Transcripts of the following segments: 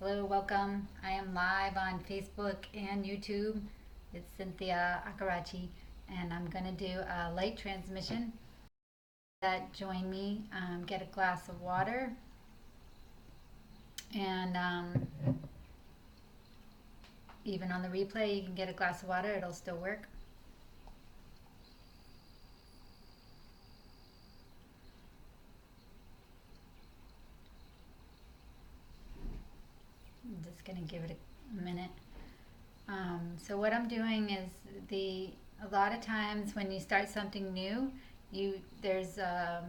Hello, welcome. I am live on Facebook and YouTube. It's Cynthia Akarachi, and I'm going to do a light transmission. That join me, get a glass of water, and even on the replay, you can get a glass of water, it'll still work. I'm just going to give it a minute. So what I'm doing is a lot of times when you start something new, you there's a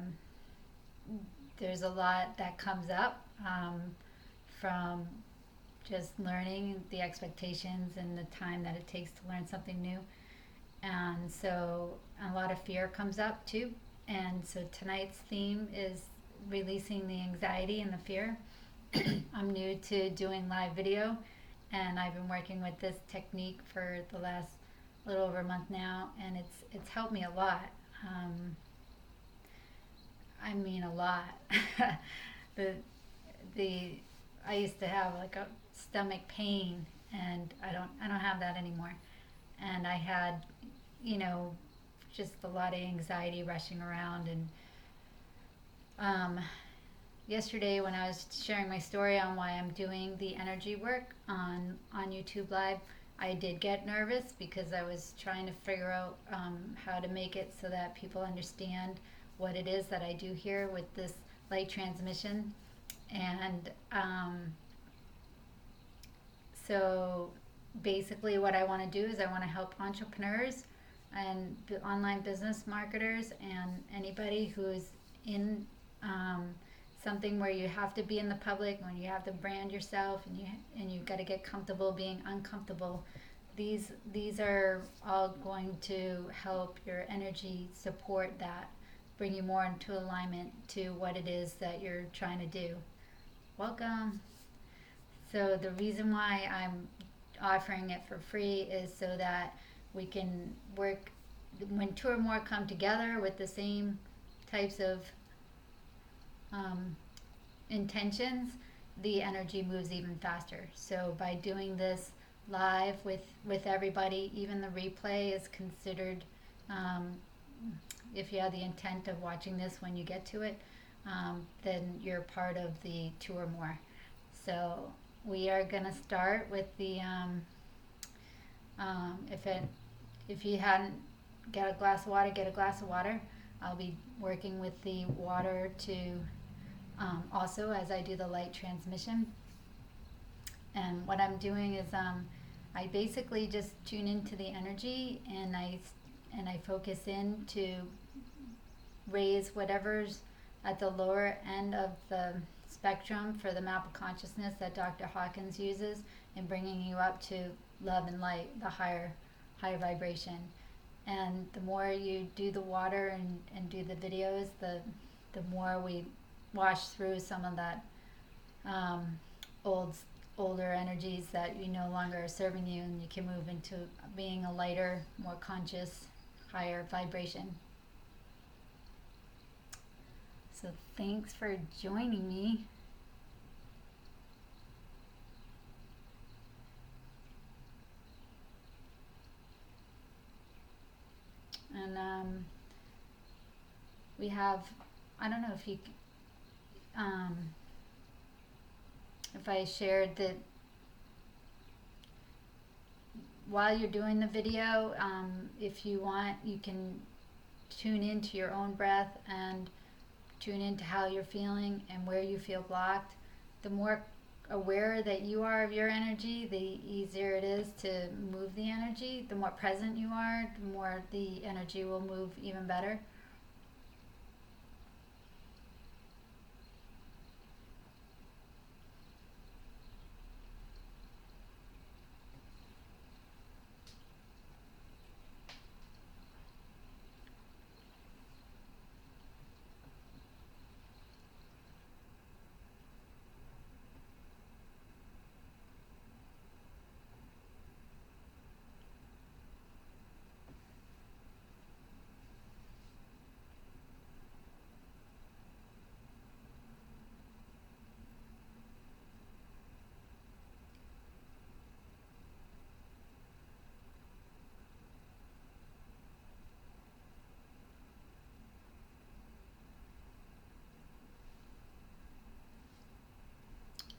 lot that comes up from just learning the expectations and the time that it takes to learn something new. And so a lot of fear comes up too. And so tonight's theme is releasing the anxiety and the fear. I'm new to doing live video, and I've been working with this technique for the last little over a month now, and it's helped me a lot. Um, I mean a lot. the the I used to have like a stomach pain, and I don't have that anymore. And I had, you know, just a lot of anxiety rushing around. And um, yesterday when I was sharing my story on why I'm doing the energy work on YouTube Live, I did get nervous because I was trying to figure out how to make it so that people understand what it is that I do here with this light transmission. And so basically, what I want to do is I want to help entrepreneurs and online business marketers and anybody who's in something where you have to be in the public, when you have to brand yourself, and you've got to get comfortable being uncomfortable. These are all going to help your energy support that, bring you more into alignment to what it is that you're trying to do. Welcome. So the reason why I'm offering it for free is so that we can work when two or more come together with the same types of um, intentions, the energy moves even faster. So by doing this live with everybody, even the replay is considered, um, if you have the intent of watching this when you get to it, then you're part of the two or more. So we are going to start with the if it if you hadn't get a glass of water, get a glass of water. I'll be working with the water to also as I do the light transmission. And what I'm doing is I basically just tune into the energy, and I focus in to raise whatever's at the lower end of the spectrum for the map of consciousness that Dr. Hawkins uses, and bringing you up to love and light, the higher vibration. And the more you do the water and do the videos, the more we wash through some of that old older energies that you no longer are serving you, and you can move into being a lighter, more conscious, higher vibration. So thanks for joining me. And we have, I don't know um, if I shared that while you're doing the video, if you want, you can tune into your own breath and tune into how you're feeling and where you feel blocked. The more aware that you are of your energy, the easier it is to move the energy. The more present you are, the more the energy will move even better.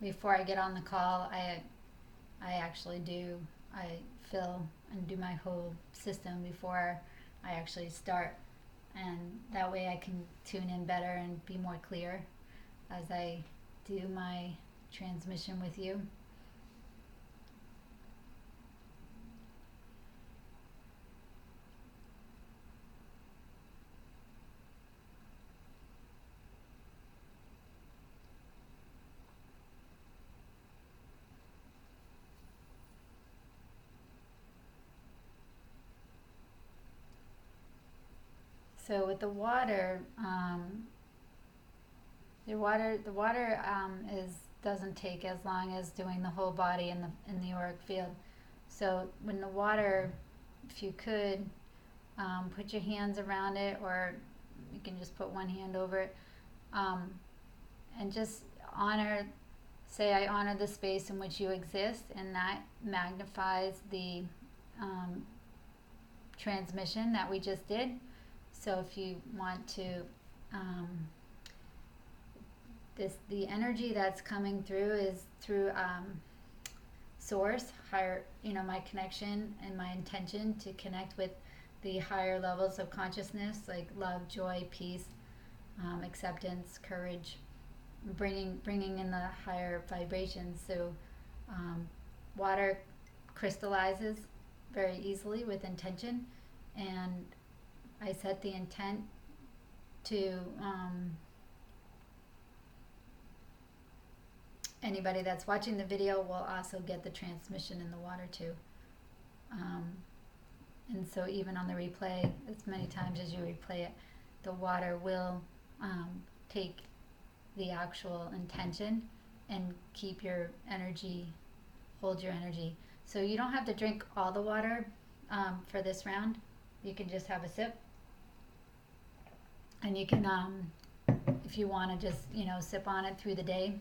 before I get on the call, I actually do. I fill and do my whole system before I actually start, and that way I can tune in better and be more clear as I do my transmission with you. So with the water is doesn't take as long as doing the whole body in the auric field. So when the water, if you could, put your hands around it, or you can just put one hand over it, um, and just honor. Say, I honor the space in which you exist, and that magnifies the transmission that we just did. So if you want to, the energy that's coming through is through source, higher, my connection and my intention to connect with the higher levels of consciousness, like love, joy, peace, acceptance, courage, bringing in the higher vibrations. So water crystallizes very easily with intention, and I set the intent to anybody that's watching the video will also get the transmission in the water too. And so even on the replay, as many times as you replay it, the water will take the actual intention and keep your energy, hold your energy. So you don't have to drink all the water for this round. You can just have a sip. And you can, if you want to just, sip on it through the day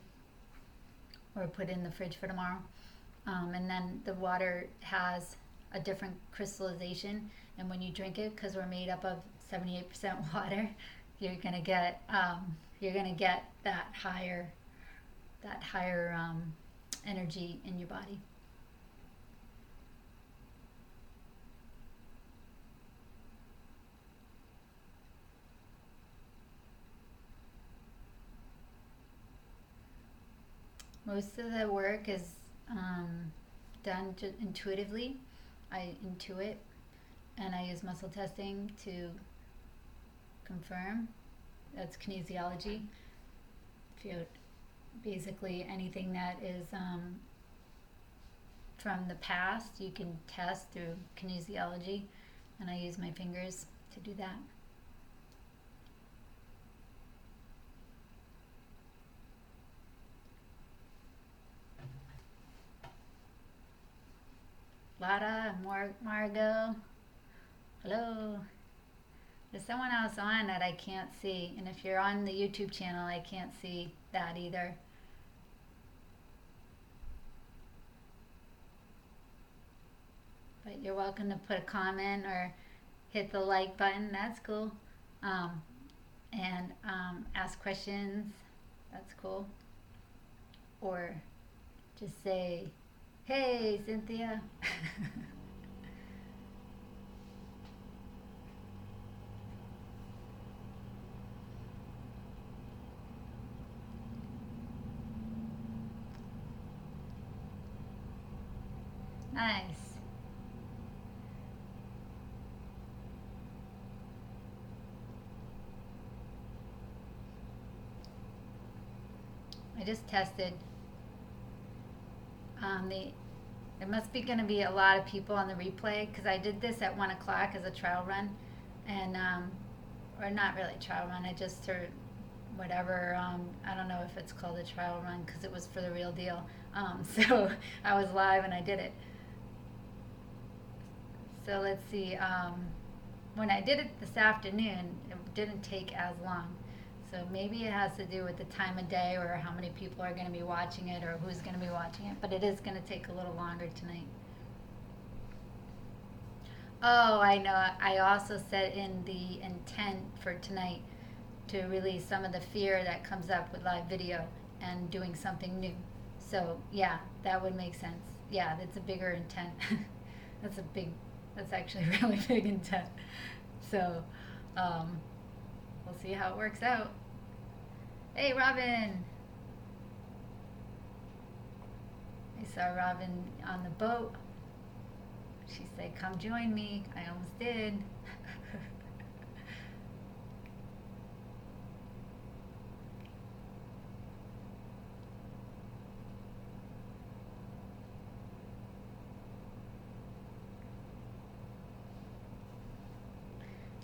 or put it in the fridge for tomorrow. And then the water has a different crystallization. And when you drink it, because we're made up of 78% water, you're going to get that higher energy in your body. Most of the work is done intuitively. I intuit, and I use muscle testing to confirm. That's kinesiology. If you basically anything that is from the past, you can test through kinesiology, and I use my fingers to do that. Lara, Margot, hello. There's someone else on that I can't see, and if you're on the YouTube channel, I can't see that either. But you're welcome to put a comment or hit the like button. That's cool. And ask questions. That's cool. Or just say, hey, Cynthia. Nice. I just tested. There must be going to be a lot of people on the replay because I did this at 1 o'clock as a trial run, and or not really trial run. I just sort of whatever. I don't know if it's called a trial run because it was for the real deal. So I was live and I did it. So let's see. When I did it this afternoon, it didn't take as long. So maybe it has to do with the time of day or how many people are going to be watching it or who's going to be watching it. But it is going to take a little longer tonight. Oh, I know. I also set in the intent for tonight to release some of the fear that comes up with live video and doing something new. So yeah, that would make sense. Yeah, that's a bigger intent. that's a big, that's actually a really big intent. So um, we'll see how it works out. Hey, Robin! I saw Robin on the boat. She said, "Come join me." I almost did.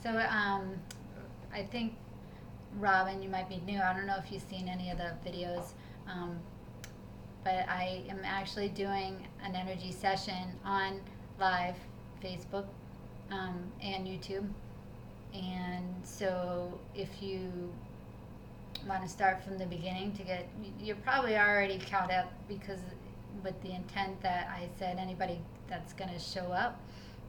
So I think Robin, you might be new. I don't know if you've seen any of the videos, um, but I am actually doing an energy session on live Facebook and YouTube. And so if you want to start from the beginning to get, you're probably already caught up because with the intent that I said, anybody that's going to show up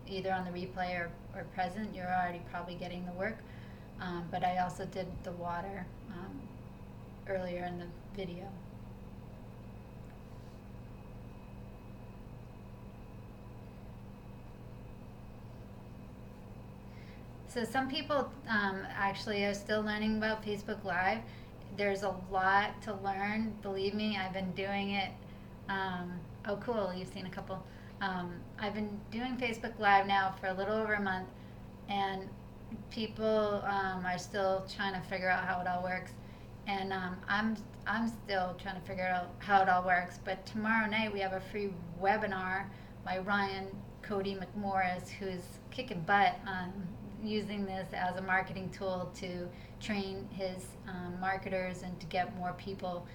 either on the replay or present, you're already probably getting the work. But I also did the water earlier in the video. So some people actually are still learning about Facebook Live. There's a lot to learn. Believe me, I've been doing it. Oh, cool! You've seen a couple. I've been doing Facebook Live now for a little over a month, and people are still trying to figure out how it all works. And I'm still trying to figure out how it all works. But tomorrow night we have a free webinar by Ryan Cody McMorris, who's kicking butt on using this as a marketing tool to train his marketers and to get more people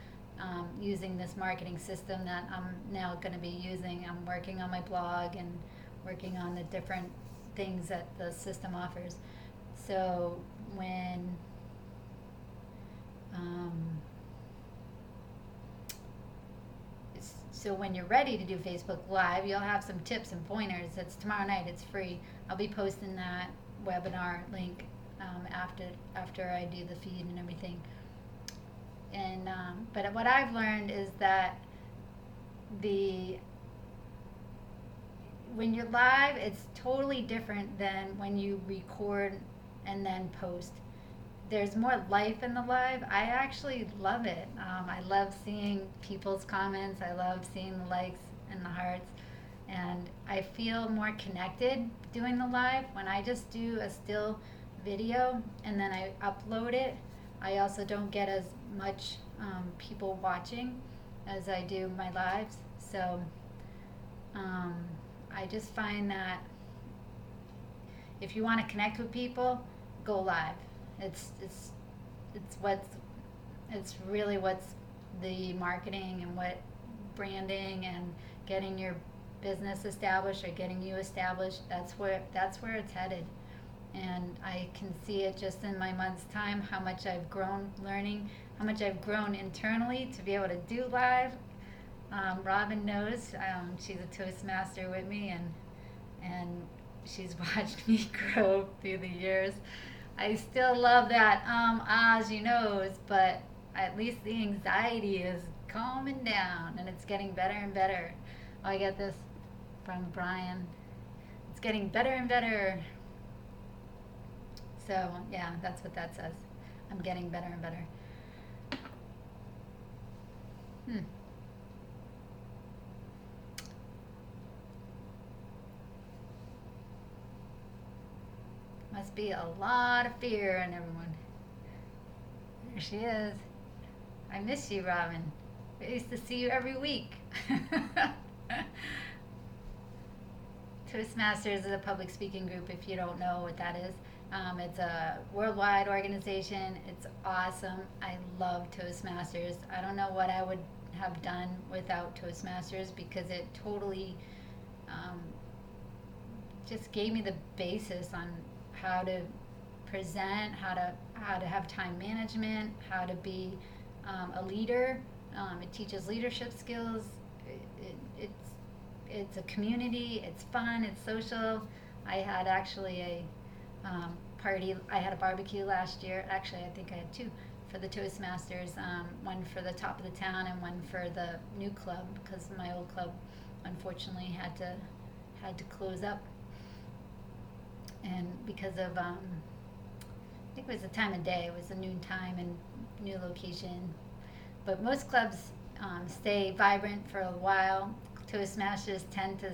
using this marketing system that I'm now going to be using. I'm working on my blog and working on the different things that the system offers. So when when you're ready to do Facebook Live, you'll have some tips and pointers. It's tomorrow night. It's free. I'll be posting that webinar link after I do the feed and everything. And but what I've learned is that when you're live, it's totally different than when you record and then post. There's more life in the live. I actually love it. I love seeing people's comments. I love seeing the likes and the hearts. And I feel more connected doing the live. When I just do a still video and then I upload it, I also don't get as much people watching as I do my lives. So I just find that if you want to connect with people, go live. It's really what's the marketing and what branding and getting your business established or getting you established. That's where it's headed. And I can see it just in my month's time, how much I've grown learning, how much I've grown internally to be able to do live. Robin knows, she's a Toastmaster with me, and she's watched me grow through the years. I still love that you knows, but at least the anxiety is calming down and it's getting better and better. Oh, I get this from Brian. It's getting better and better. So yeah, that's what that says. I'm getting better and better. Must be a lot of fear in everyone. There she is. I miss you, Robin. I used to see you every week. Toastmasters is a public speaking group, if you don't know what that is. It's a worldwide organization. It's awesome. I love Toastmasters. I don't know what I would have done without Toastmasters because it totally just gave me the basis on how to present, how to have time management, how to be a leader. It teaches leadership skills. It's a community. It's fun. It's social. I had actually a party. I had a barbecue last year. Actually, I think I had two for the Toastmasters, one for the top of the town and one for the new club, because my old club unfortunately had to close up, and because of I think it was the time of day, it was a noon time and new location. But most clubs stay vibrant for a while. Toastmasters tend to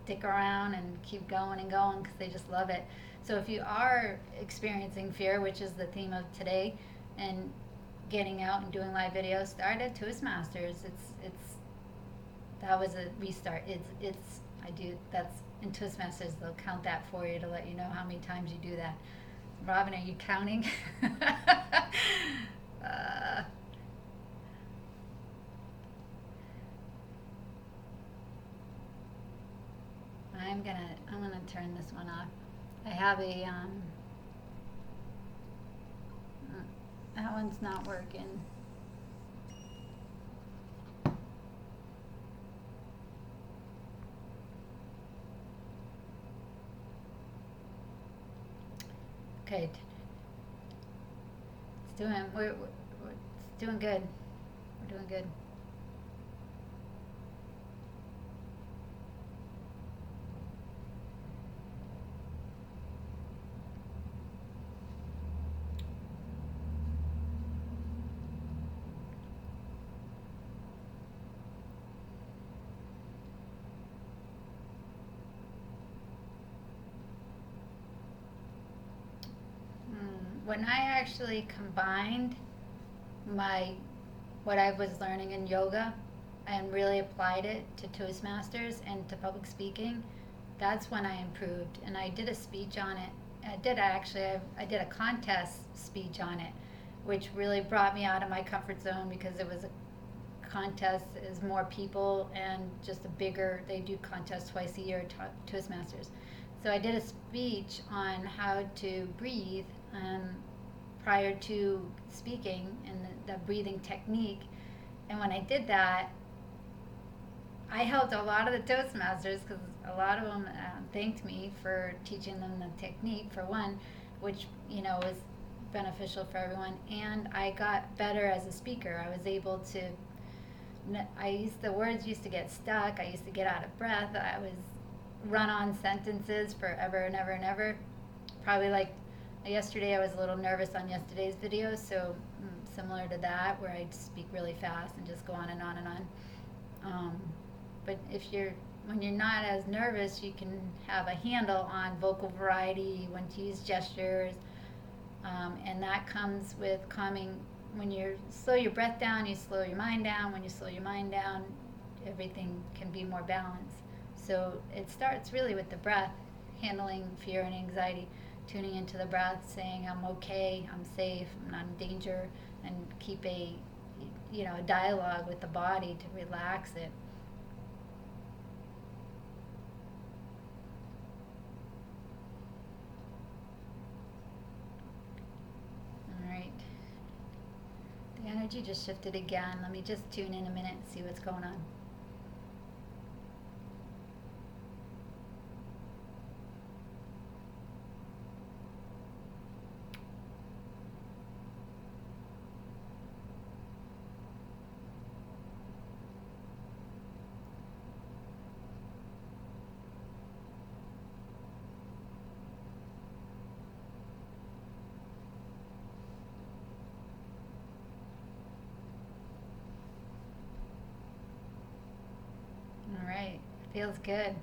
stick around and keep going and going because they just love it. So if you are experiencing fear, which is the theme of today, and getting out and doing live videos, start at Toastmasters. It's that was a restart. It's I do that's in Toastmasters. They'll count that for you to let you know how many times you do that. Robin, are you counting? I'm gonna turn this one off. I have a that one's not working. Okay, it's doing good. We're doing good. When I actually combined my what I was learning in yoga and really applied it to Toastmasters and to public speaking, that's when I improved. And I did a speech on it. I did a contest speech on it, which really brought me out of my comfort zone because it was a contest, is more people and just a bigger, they do contests twice a year, Toastmasters. So I did a speech on how to breathe prior to speaking and the breathing technique. And when I did that, I helped a lot of the Toastmasters because a lot of them thanked me for teaching them the technique, for one, which was beneficial for everyone. And I got better as a speaker. I was able to. The words used to get stuck. I used to get out of breath. I was run on sentences forever and ever and ever. Probably like yesterday, I was a little nervous on yesterday's video, so similar to that, where I speak really fast and just go on and on and on. But when you're not as nervous, you can have a handle on vocal variety, when to use gestures, and that comes with calming. When you slow your breath down, you slow your mind down. When you slow your mind down, everything can be more balanced. So it starts really with the breath, handling fear and anxiety, tuning into the breath, saying I'm okay, I'm safe, I'm not in danger, and keep a dialogue with the body to relax it. All right. The energy just shifted again. Let me just tune in a minute and see what's going on. All right, feels good.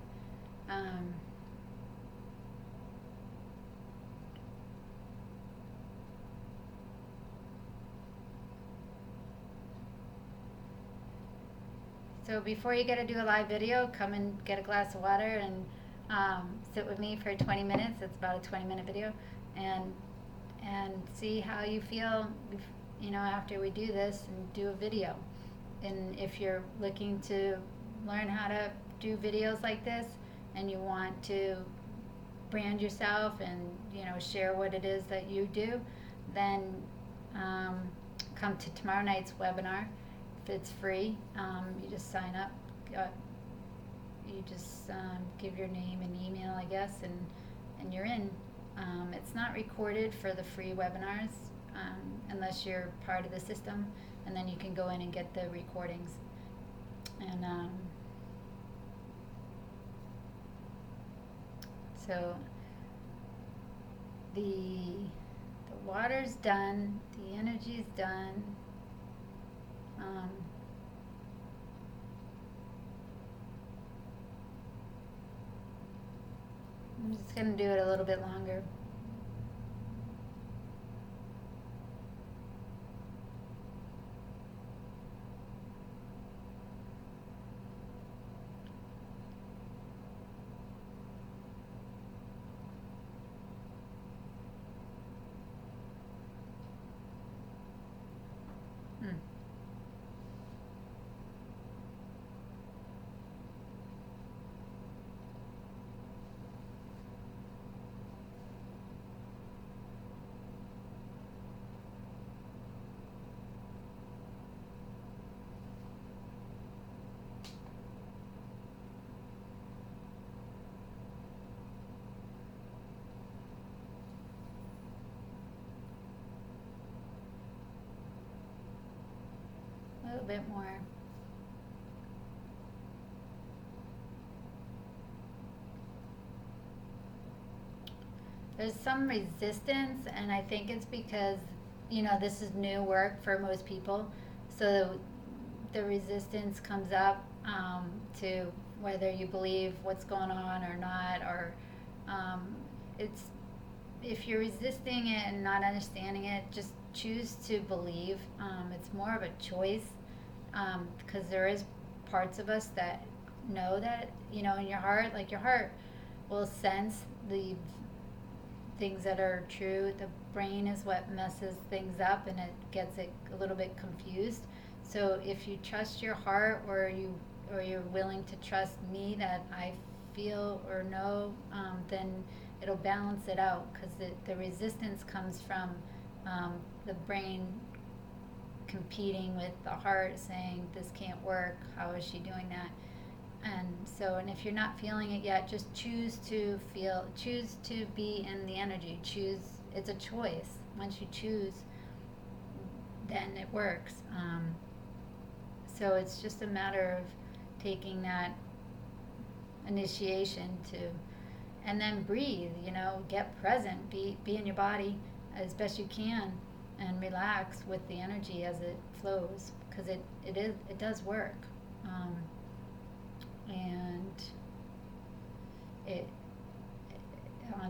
So before you get to do a live video, come and get a glass of water and sit with me for 20 minutes. It's about a 20-minute video, and see how you feel, after we do this and do a video. And if you're looking to learn how to do videos like this, and you want to brand yourself and share what it is that you do, then come to tomorrow night's webinar. It's free. You just sign up. You just give your name and email, I guess, and you're in. It's not recorded for the free webinars. unless you're part of the system, and then you can go in and get the recordings. And so the water's done, the energy's done. I'm just going to do it a little bit longer. A little bit more. There's some resistance, and I think it's because, this is new work for most people. So the resistance comes up to whether you believe what's going on or not, or it's if you're resisting it and not understanding it, just choose to believe. It's more of a choice, because there is parts of us that know that, in your heart, like your heart will sense the things that are true. The brain is what messes things up, and it gets it a little bit confused. So if you trust your heart, or you're willing to trust me that I feel or know, then it'll balance it out, because the resistance comes from the brain competing with the heart, saying this can't work, how is she doing that? And if you're not feeling it yet, just choose to be in the energy. It's a choice. Once you choose, then it works. So it's just a matter of taking that initiation and then breathe, get present, be in your body as best you can, and relax with the energy as it flows, because it does work. And it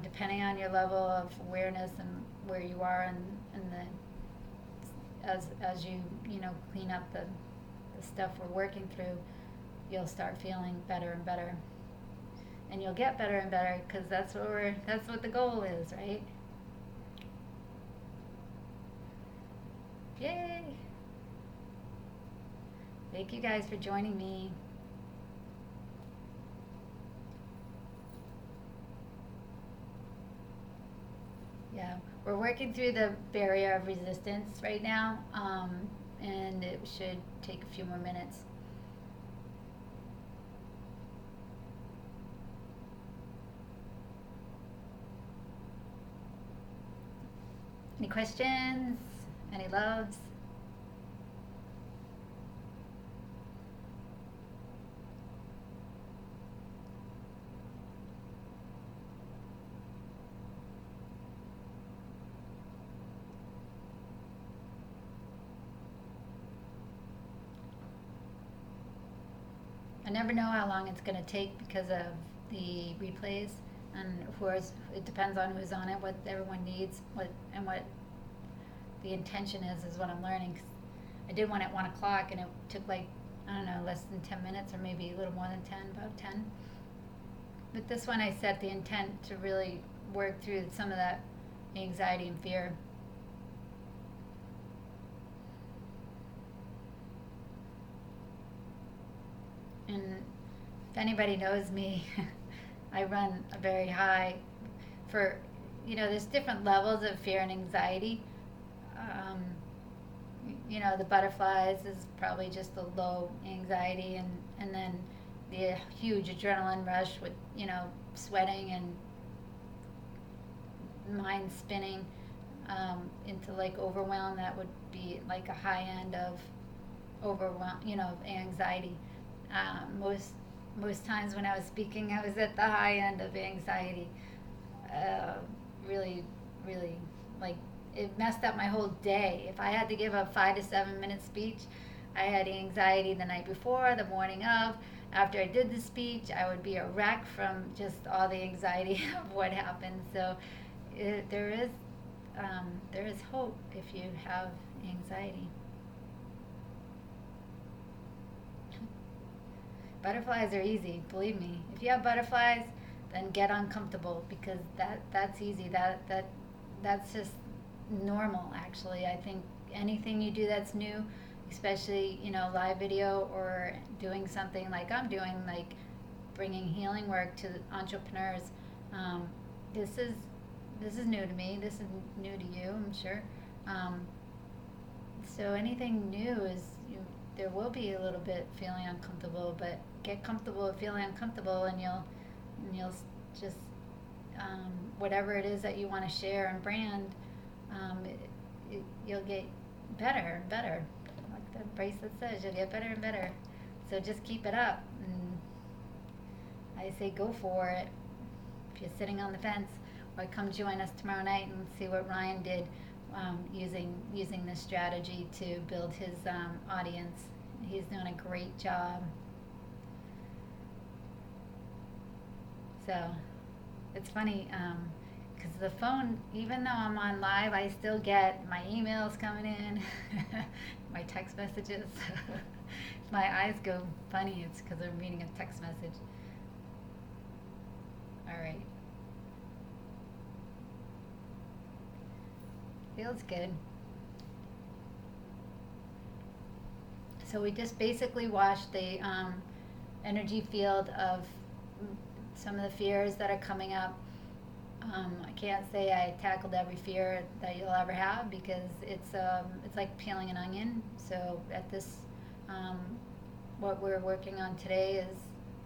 depending on your level of awareness and where you are, and as you clean up the stuff we're working through, you'll start feeling better and better, and you'll get better and better, because that's what the goal is, right? Yay! Thank you guys for joining me. Yeah, we're working through the barrier of resistance right now, and it should take a few more minutes. Any questions? Any loves? I never know how long it's going to take because of the replays, and of course it depends on who's on it, what everyone needs, what the intention is what I'm learning. 'Cause I did one at 1 o'clock, and it took I don't know, less than 10 minutes, or maybe a little more than 10, about 10. But this one, I set the intent to really work through some of that anxiety and fear. And if anybody knows me, I run a very high for, there's different levels of fear and anxiety. The butterflies is probably just the low anxiety, and then the huge adrenaline rush with, sweating and mind spinning. into like overwhelm, that would be like a high end of overwhelm, anxiety. Most times when I was speaking, I was at the high end of anxiety. Uh, really, really, like, it messed up my whole day. If I had to give a 5 to 7 minute speech, I had anxiety the night before, the morning of. After I did the speech, I would be a wreck from just all the anxiety of what happened. So it, there is hope if you have anxiety. Butterflies are easy, believe me. If you have butterflies, then get uncomfortable, because that's easy. That's just normal, actually. I think anything you do that's new, especially live video or doing something like I'm doing, like bringing healing work to entrepreneurs. Um, this is this is new to me. This is new to you, I'm sure. Um, so anything new there will be a little bit feeling uncomfortable, but get comfortable with feeling uncomfortable, and you'll just whatever it is that you want to share and brand, you'll get better and better. Like the bracelet says, you'll get better and better. So just keep it up, and I say go for it. If you're sitting on the fence, or come join us tomorrow night and see what Ryan did, using this strategy to build his audience. He's doing a great job. So it's funny, because the phone, even though I'm on live, I still get my emails coming in, my text messages. If my eyes go funny, it's because I'm reading a text message. All right. Feels good. So we just basically washed the energy field of some of the fears that are coming up. I can't say I tackled every fear that you'll ever have, because it's like peeling an onion. So at this, what we're working on today is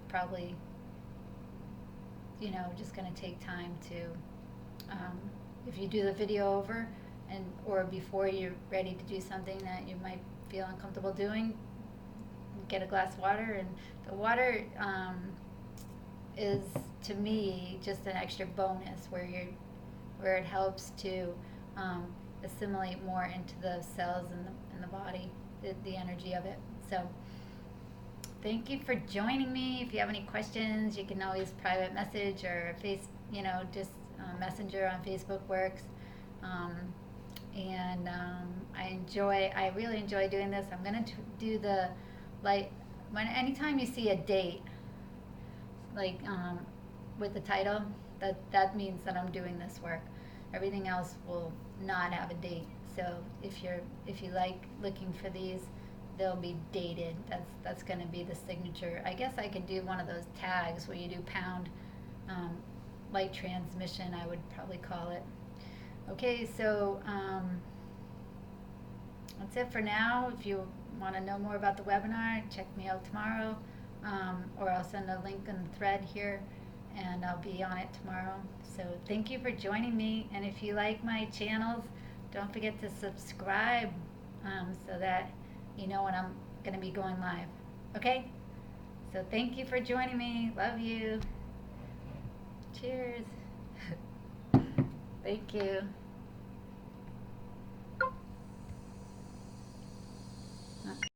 probably just going to take time to, if you do the video over, or before you're ready to do something that you might feel uncomfortable doing, get a glass of water. And the water is, to me, just an extra bonus, where it helps to assimilate more into the cells in the body, the energy of it. So thank you for joining me. If you have any questions, you can always private message, or just messenger on Facebook works. I really enjoy doing this. I'm gonna do the, like, anytime you see a date, like with the title, that means that I'm doing this work. Everything else will not have a date. So if you like looking for these, they'll be dated. That's going to be the signature. I guess I could do one of those tags where you do pound, light transmission, I would probably call it. Okay, so that's it for now. If you want to know more about the webinar, check me out tomorrow, or I'll send a link in the thread here, and I'll be on it tomorrow. So thank you for joining me, and if you like my channels, don't forget to subscribe, so that you know when I'm going to be going live. Okay? So thank you for joining me. Love you. Cheers. Thank you.